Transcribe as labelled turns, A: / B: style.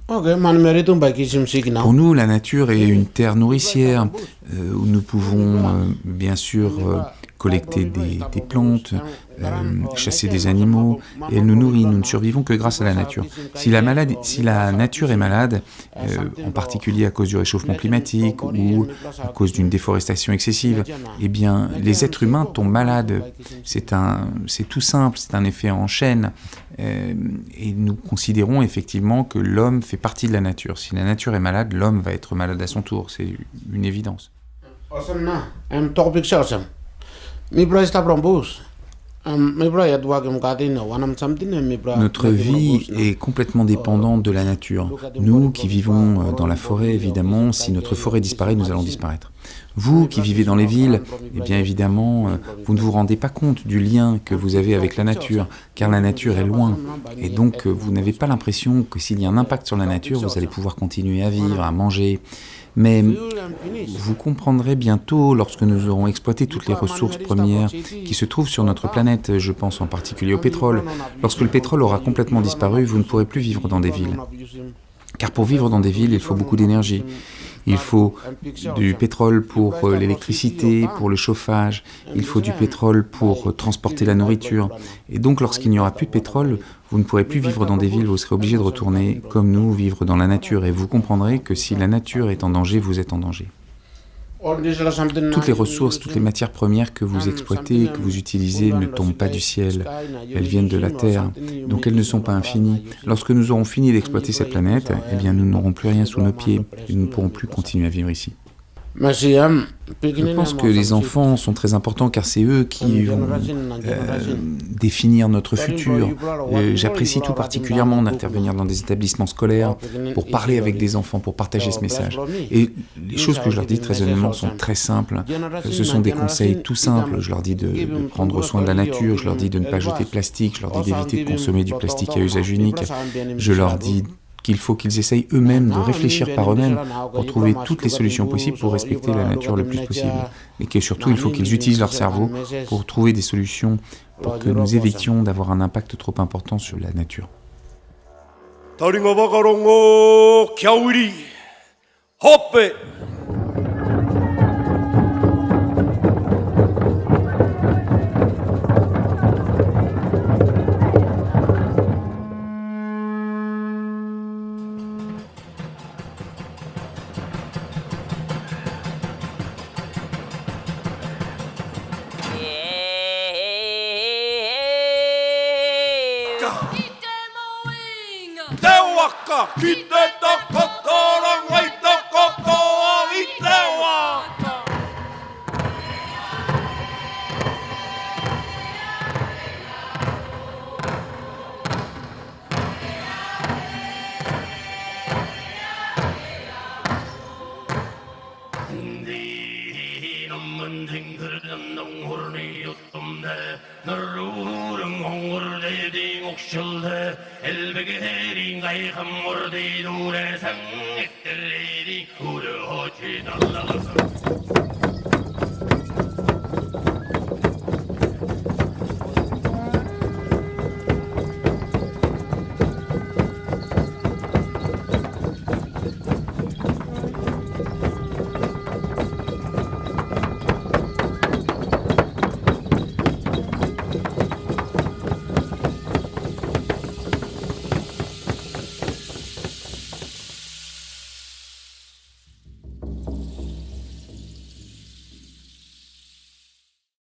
A: Pour nous, la nature est une terre nourricière où nous pouvons bien sûr collecter des plantes, chasser des animaux, et elle nous nourrit. Nous ne survivons que grâce à la nature. Si la nature est malade, en particulier à cause du réchauffement climatique ou à cause d'une déforestation excessive, eh bien, les êtres humains tombent malades. C'est tout simple, c'est un effet en chaîne. Et nous considérons effectivement que l'homme fait partie de la nature. Si la nature est malade, l'homme va être malade à son tour. C'est une évidence. Notre vie est complètement dépendante de la nature. Nous qui vivons dans la forêt, évidemment, si notre forêt disparaît, nous allons disparaître. Vous qui vivez dans les villes, eh bien évidemment, vous ne vous rendez pas compte du lien que vous avez avec la nature, car la nature est loin. Et donc, vous n'avez pas l'impression que s'il y a un impact sur la nature, vous allez pouvoir continuer à vivre, à manger. Mais vous comprendrez bientôt, lorsque nous aurons exploité toutes les ressources premières qui se trouvent sur notre planète, je pense en particulier au pétrole, lorsque le pétrole aura complètement disparu, vous ne pourrez plus vivre dans des villes. Car pour vivre dans des villes, il faut beaucoup d'énergie. Il faut du pétrole pour l'électricité, pour le chauffage, il faut du pétrole pour transporter la nourriture. Et donc, lorsqu'il n'y aura plus de pétrole, vous ne pourrez plus vivre dans des villes, vous serez obligé de retourner, comme nous, vivre dans la nature. Et vous comprendrez que si la nature est en danger, vous êtes en danger. Toutes les ressources, toutes les matières premières que vous exploitez, que vous utilisez ne tombent pas du ciel, elles viennent de la terre, donc elles ne sont pas infinies. Lorsque nous aurons fini d'exploiter cette planète, eh bien nous n'aurons plus rien sous nos pieds et nous ne pourrons plus continuer à vivre ici. Je pense que les enfants sont très importants car c'est eux qui vont définir notre futur. J'apprécie tout particulièrement d'intervenir dans des établissements scolaires pour parler avec des enfants, pour partager ce message. Et les choses que je leur dis très honnêtement sont très simples. Ce sont des conseils tout simples. Je leur dis de prendre soin de la nature, je leur dis de ne pas jeter de plastique, je leur dis d'éviter de consommer du plastique à usage unique. Je leur dis qu'il faut qu'ils essayent eux-mêmes de réfléchir par eux-mêmes pour trouver toutes les solutions possibles pour respecter la nature le plus possible. Et que surtout, il faut qu'ils utilisent leur cerveau pour trouver des solutions pour que nous évitions d'avoir un impact trop important sur la nature.
B: elbege hering ay hamurdi dure sang ekleri uru hochi dalla